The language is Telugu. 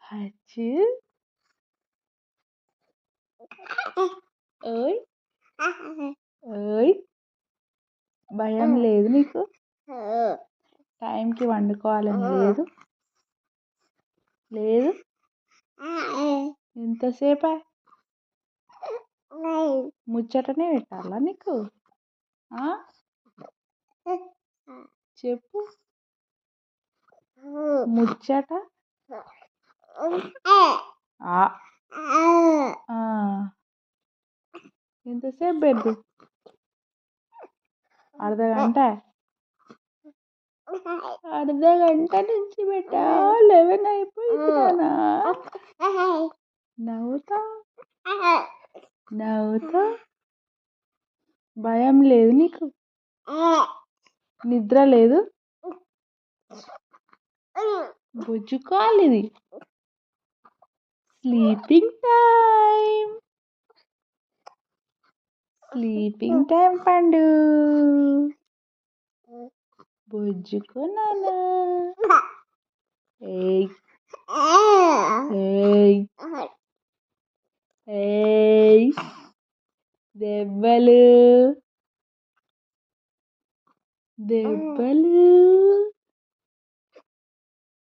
హచ్చు ఓయ్ ఓయ్ భయం లేదు నీకు టైంకి వండుకోవాలని లేదు లేదు ఎంతసేపా ముచ్చటనే పెట్టాలా నీకు చెప్పు ముచ్చట ఎంతసేపు పెట్టు అర్ధగంట అర్ధగంట నుంచి పెట్టా 11 అయిపోయింది. నవ్వుతా నవ్వుతా భయం లేదు నీకు నిద్ర లేదు బుజ్జుకోవాలి ఇది స్లీపింగ్ టైం పండు బుజ్జుకో నాన్న ఏయ్ ఏయ్ ఏయ్ దెబ్బలు